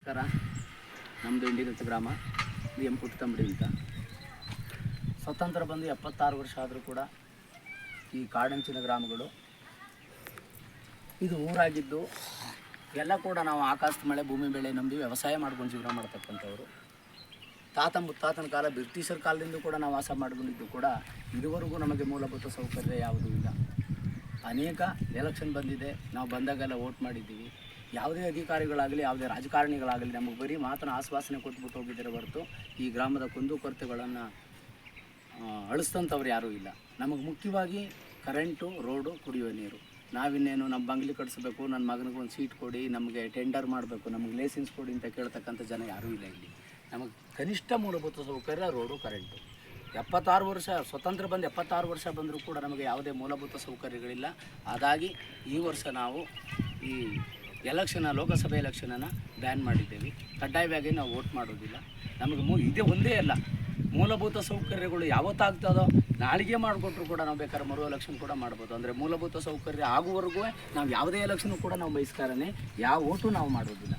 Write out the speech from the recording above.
ನಮಸ್ಕಾರ. ನಮ್ಮದು ಇಂಡಿಗಂತ ಗ್ರಾಮ, ಎಂ ಪುಟ್ಟತಂಬಡಿ ಅಂತ. ಸ್ವತಂತ್ರ ಬಂದು 76 ವರ್ಷ ಆದರೂ ಕೂಡ ಈ ಕಾಡಂಚಿನ ಗ್ರಾಮಗಳು ಇದು ಊರಾಗಿದ್ದು ಎಲ್ಲ ಕೂಡ ನಾವು ಆಕಾಶದ ಮಳೆ ಭೂಮಿ ಬೆಳೆ ನಂಬಿ ವ್ಯವಸಾಯ ಮಾಡ್ಕೊಂಡು ಜೀವನ ಮಾಡ್ತಕ್ಕಂಥವ್ರು. ತಾತ ಮುತ್ತಾತನ ಕಾಲ ಬ್ರಿಟಿಷರ ಕಾಲದಿಂದ ಕೂಡ ನಾವು ವಾಸ ಮಾಡ್ಕೊಂಡಿದ್ದು ಕೂಡ ಇದುವರೆಗೂ ನಮಗೆ ಮೂಲಭೂತ ಸೌಕರ್ಯ ಯಾವುದೂ ಇಲ್ಲ. ಅನೇಕ ಎಲೆಕ್ಷನ್ ಬಂದಿದೆ, ನಾವು ಬಂದಾಗೆಲ್ಲ ವೋಟ್ ಮಾಡಿದ್ದೀವಿ. ಯಾವುದೇ ಅಧಿಕಾರಿಗಳಾಗಲಿ ಯಾವುದೇ ರಾಜಕಾರಣಿಗಳಾಗಲಿ ನಮಗೆ ಬರೀ ಮಾತನ್ನು ಆಶ್ವಾಸನೆ ಕೊಟ್ಬಿಟ್ಟು ಹೋಗಿದ್ದಾರೆ ಹೊರತು ಈ ಗ್ರಾಮದ ಕುಂದುಕೊರತೆಗಳನ್ನು ಅಳಿಸ್ತಂಥವ್ರು ಯಾರೂ ಇಲ್ಲ. ನಮಗೆ ಮುಖ್ಯವಾಗಿ ಕರೆಂಟು, ರೋಡು, ಕುಡಿಯುವ ನೀರು. ನಾವಿನ್ನೇನು ನಮ್ಮ ಬಂಗ್ಲೆ ಕಟ್ಟಿಸ್ಬೇಕು, ನನ್ನ ಮಗನಿಗೆ ಒಂದು ಸೀಟ್ ಕೊಡಿ, ನಮಗೆ ಟೆಂಡರ್ ಮಾಡಬೇಕು, ನಮಗೆ ಲೈಸೆನ್ಸ್ ಕೊಡಿ ಅಂತ ಕೇಳ್ತಕ್ಕಂಥ ಜನ ಯಾರೂ ಇಲ್ಲ ಇಲ್ಲಿ. ನಮಗೆ ಕನಿಷ್ಠ ಮೂಲಭೂತ ಸೌಕರ್ಯ ರೋಡು, ಕರೆಂಟು. 76 ವರ್ಷ ಸ್ವತಂತ್ರ ಬಂದು 76 ವರ್ಷ ಬಂದರೂ ಕೂಡ ನಮಗೆ ಯಾವುದೇ ಮೂಲಭೂತ ಸೌಕರ್ಯಗಳಿಲ್ಲ. ಹಾಗಾಗಿ ಈ ವರ್ಷ ನಾವು ಈ ಲೋಕಸಭೆ ಎಲೆಕ್ಷನನ್ನು ಬ್ಯಾನ್ ಮಾಡಿದ್ದೇವೆ. ಕಡ್ಡಾಯವಾಗಿ ನಾವು ವೋಟ್ ಮಾಡೋದಿಲ್ಲ. ನಮಗೆ ಇದೇ ಒಂದೇ ಅಲ್ಲ, ಮೂಲಭೂತ ಸೌಕರ್ಯಗಳು ಯಾವತ್ತಾಗ್ತದೋ ನಾಳೆಗೆ ಮಾಡಿಕೊಟ್ರು ಕೂಡ ನಾವು ಬೇಕಾದ್ರೆ ಮರು ಎಲೆಕ್ಷನ್ ಕೂಡ ಮಾಡ್ಬೋದು. ಅಂದರೆ ಮೂಲಭೂತ ಸೌಕರ್ಯ ಆಗುವವರೆಗೂ ನಾವು ಯಾವುದೇ ಎಲೆಕ್ಷನ್ ಕೂಡ ನಾವು ಬಹಿಷ್ಕಾರನೇ ಯಾವ ವೋಟು ನಾವು ಮಾಡೋದಿಲ್ಲ.